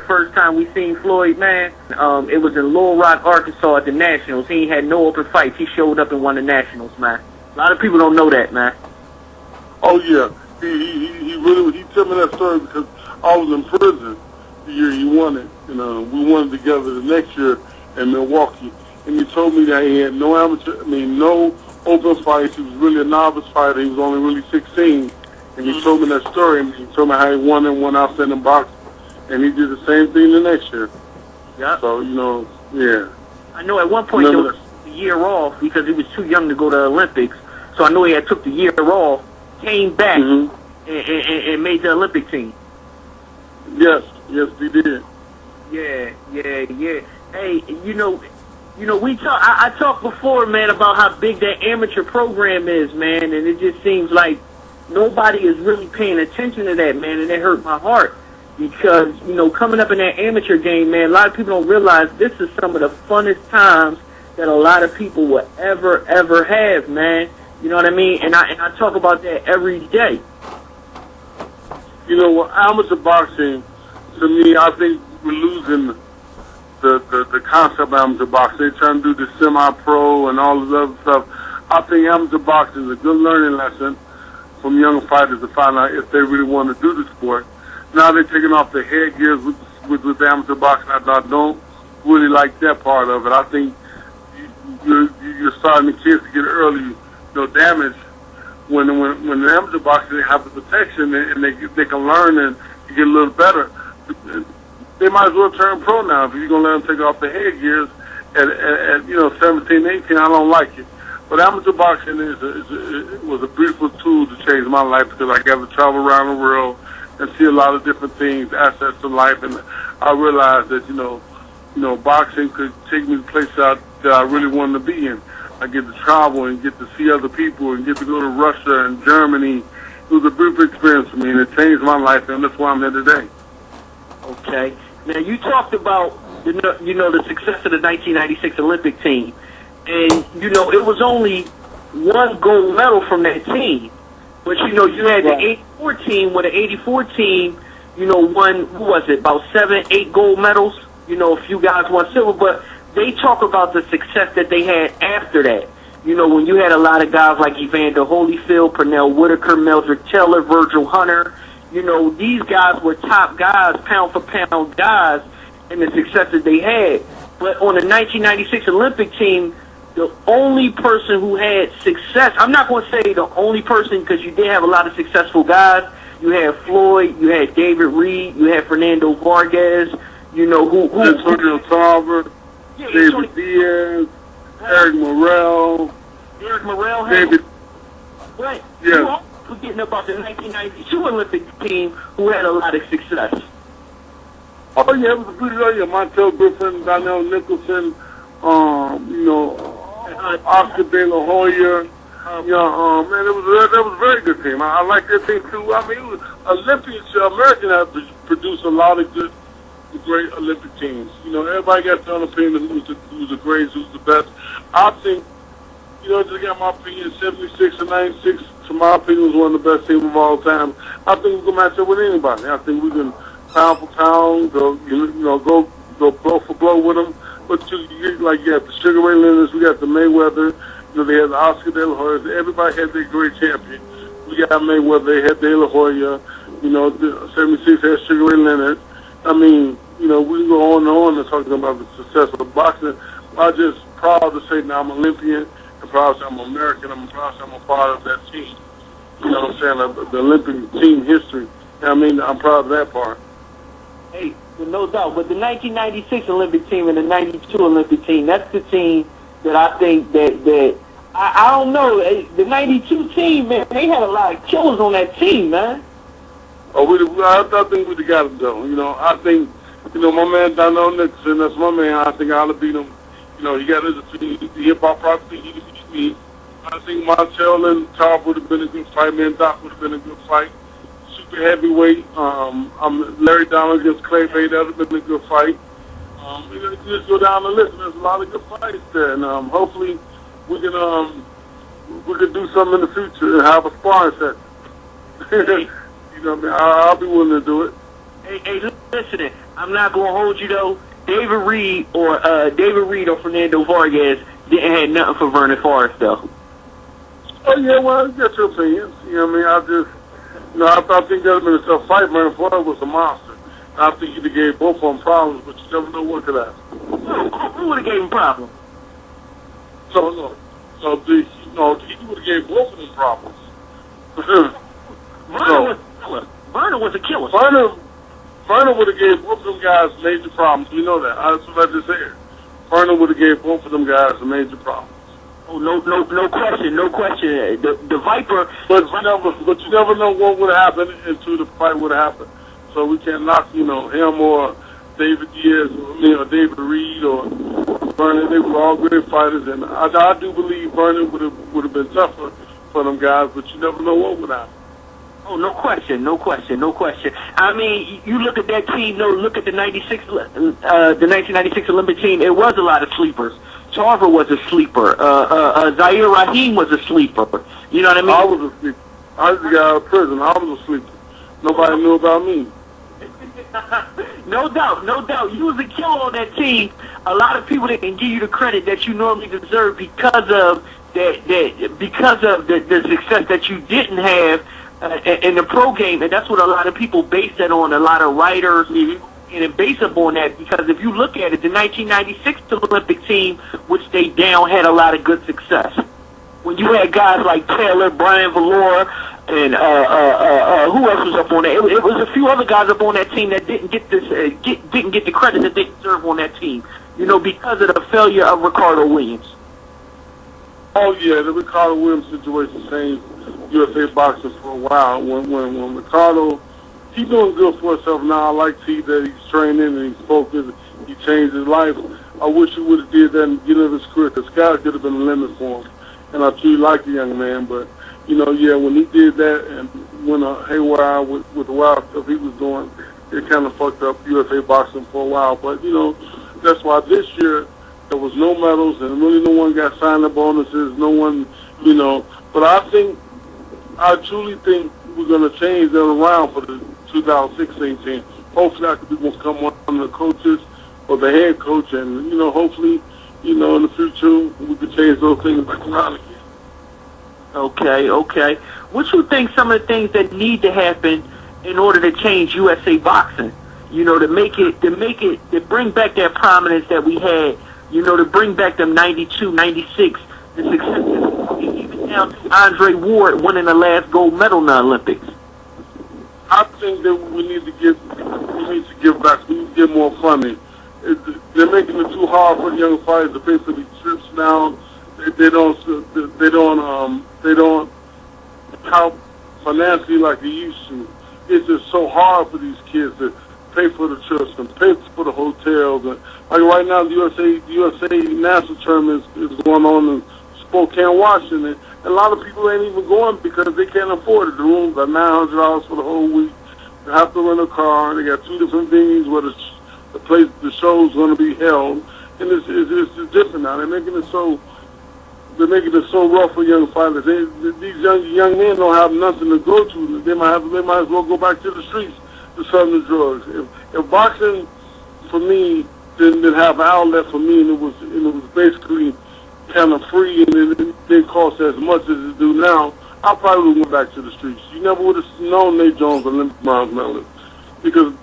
first time we seen Floyd, man, it was in Little Rock, Arkansas at the Nationals. He ain't had no open fights. He showed up and won the Nationals, man. A lot of people don't know that, man. Oh yeah, he really he told me that story because I was in prison the year he won it, and we won it together the next year in Milwaukee. And he told me that he had no no open fights. He was really a novice fighter. He was only really 16. And he told me that story, and he told me how he won and won outstanding boxing. And he did the same thing the next year. Yeah. So, yeah. I know at one point he was a year off because he was too young to go to the Olympics. So I know he had took the year off, came back, and made the Olympic team. Yes, he did. Yeah. Hey, we talk. I talked before, man, about how big that amateur program is, man, and it just seems like nobody is really paying attention to that, man, and it hurt my heart because, coming up in that amateur game, man, a lot of people don't realize this is some of the funnest times that a lot of people will ever have, man. You know what I mean? And I talk about that every day. Amateur boxing, to me, I think we're losing the concept of amateur boxing. They're trying to do the semi-pro and all this other stuff. I think amateur boxing is a good learning lesson from young fighters to find out if they really want to do the sport. Now they're taking off the headgears with amateur boxing. I don't really like that part of it. I think you're starting the kids to get early, damage. When the amateur boxing, they have the protection and they can learn and get a little better. They might as well turn pro now if you're going to let them take off the headgears at 17, 18. I don't like it. But amateur boxing was a beautiful tool to change my life because I got to travel around the world and see a lot of different things, aspects of life, and I realized that boxing could take me to places that I really wanted to be in. I get to travel and get to see other people and get to go to Russia and Germany. It was a beautiful experience for me, and it changed my life, and that's why I'm here today. Okay. Now, you talked about, the success of the 1996 Olympic team. And, it was only one gold medal from that team. But, you had the 84 team, where the 84 team, won, about 7, 8 gold medals. A few guys won silver. But they talk about the success that they had after that. When you had a lot of guys like Evander Holyfield, Pernell Whitaker, Meldrick Taylor, Virgil Hunter. These guys were top guys, pound for pound guys, and the success that they had. But on the 1996 Olympic team, the only person who had success, I'm not going to say the only person because you did have a lot of successful guys. You had Floyd, you had David Reed, you had Fernando Vargas, Antonio Tarver, David Diaz, Eric Morrell. David. Right. Yeah. Forgetting about the 1992 Olympic team who had a lot of success. Oh yeah, it was a good area. Montel Griffin, Donnell Nicholson, Oscar De La Hoya. Man, that was a very good team. I like that team too. I mean, it was Olympians. American have produced a lot of great Olympic teams. Everybody got their own opinion who's the greatest, who's the best. I think, just got my opinion, 76 and 96. To my opinion, was one of the best teams of all time. I think we can match up with anybody. I think we can pound for pound, go blow for blow with them. But you got the Sugar Ray Leonard, we got the Mayweather, they had the Oscar De La Hoya. Everybody had their great champion. We got Mayweather, they had De La Hoya, the 76 had Sugar Ray Leonard. I mean, we can go on and on and talking about the success of the boxing. I'm just proud to say now I'm Olympian. I'm proud to say I'm American. I'm proud to say I'm a part of that team. You know what I'm saying? The Olympic team history. I'm proud of that part. Hey, no doubt. But the 1996 Olympic team and the 92 Olympic team, that's the team that I think that I don't know. The 92 team, man, they had a lot of killers on that team, man. Oh, I think we'd have got him, though. I think, my man Donnell Nicholson, that's my man. I think I ought to beat him. He got the hip-hop property. He beat me. I think Montel and Tarver would have been a good fight. Man, Doc would have been a good fight. Super heavyweight. Larry Donald against Clay Bay. That would have been a good fight. You just go down the list. There's a lot of good fights there, and hopefully we can do something in the future and have a sparring session. I'll be willing to do it. Hey, listening, I'm not going to hold you though. David Reed or Fernando Vargas didn't have nothing for Vernon Forrest though. Oh yeah, well, that's your opinion. You know what I mean? I think that would have been a tough fight. Vernon Forrest was a monster. I think he'd have gave both of them problems, but you never know what could happen. Who would have gave him problems? He would have gave both of them problems. Vernon was a killer. Vernon would have gave both of them guys major problems. We know that. That's what I just said. Vernon would have gave both of them guys a major problem. Oh, no question. The Viper. But you never know what would happen until the fight would happen. So we can't knock, him or David Diaz or David Reed or Vernon. They were all great fighters, and I do believe Vernon would have been tougher for them guys. But you never know what would happen. Oh, no question. I mean, you look at that team. No, look at the 1996 Olympic team. It was a lot of sleepers. Tarver was a sleeper. Zaire Rahim was a sleeper. You know what I mean? I was a sleeper. I just got out of prison. I was a sleeper. Nobody knew about me. No doubt. You was a killer on that team. A lot of people didn't give you the credit that you normally deserve because of the success that you didn't have in the pro game, and that's what a lot of people base that on. A lot of writers and base up on that because if you look at it, the 1996 Olympic team, which they down, had a lot of good success. When you had guys like Taylor, Brian Valor, and who else was up on that? It was a few other guys up on that team that didn't get the credit that they deserve on that team. Because of the failure of Ricardo Williams. Oh yeah, the Ricardo Williams situation changed USA boxing for a while. When Ricardo, he's doing good for himself now. I like to see that he's training and he's focused. He changed his life. I wish he would have did that in the beginning of his career because sky could have been the limit for him. And I truly like the young man, but when he did that and went haywire with the wild stuff he was doing, it kind of fucked up USA boxing for a while. But that's why this year there was no medals and really no one got sign-up bonuses. No one, But I truly think we're going to change that around for the 2016 team. Hopefully, I could be going to come one of the coaches or the head coach, and hopefully, in the future we could change those things back around again. Okay. What you think some of the things that need to happen in order to change USA boxing? To bring back that prominence that we had. To bring back them 92, 96, the successes, even down to Andre Ward winning the last gold medal in the Olympics. I think that we need to give back. We need to get more funding. They're making it too hard for the young fighters to pay for these trips now. They don't count financially like they used to. It's just so hard for these kids to pay for the trips and pay for the hotels. And like right now, the USA national tournament is going on in Spokane, Washington. And a lot of people ain't even going because they can't afford it. The rooms are $900 for the whole week. They have to rent a car. They got two different venues where the show's going to be held, and it's different now. They're making it so rough for young fighters. These young men don't have nothing to go to. They might as well go back to the streets to sell the drugs. If boxing for me didn't have an outlet for me, and it was basically kind of free, and it didn't cost as much as it do now, I probably would have went back to the streets. You never would have known Nate Jones Olympic bronze medalist because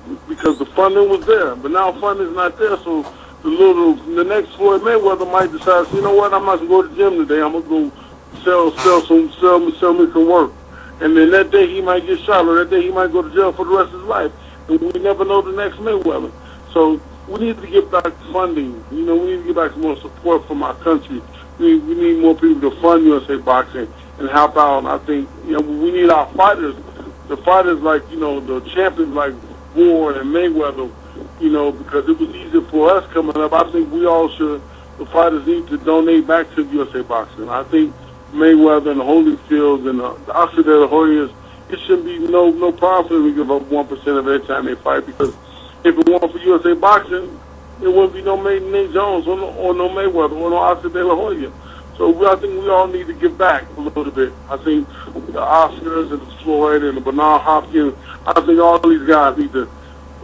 the funding was there, but now funding's not there. So the next Floyd Mayweather might decide, I'm not gonna go to the gym today. I'm gonna go sell me some work, and then that day he might get shot, or that day he might go to jail for the rest of his life, and we never know the next Mayweather. So we need to get back funding. We need to get back some more support from our country. We need more people to fund USA boxing and help out. And I think we need our fighters, the fighters like the champions like Ward and Mayweather. Because it was easy for us coming up. I think the fighters need to donate back to USA boxing. I think Mayweather and the Holyfield and the Oscar De La Hoyas, it shouldn't be no problem for them to give up 1% of their time they fight, because if it weren't for USA boxing, there wouldn't be no Nate Jones or no Mayweather or no Oscar De La Hoya. So I think we all need to give back a little bit. I think the Oscars and the Floyd and the Bernard Hopkins, I think all these guys need to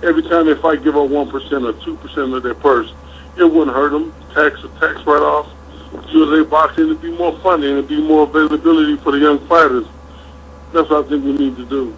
every time they fight, give up 1% or 2% of their purse. It wouldn't hurt them. Tax write-off. So they boxing, it'd be more funding, it'd be more availability for the young fighters. That's what I think we need to do.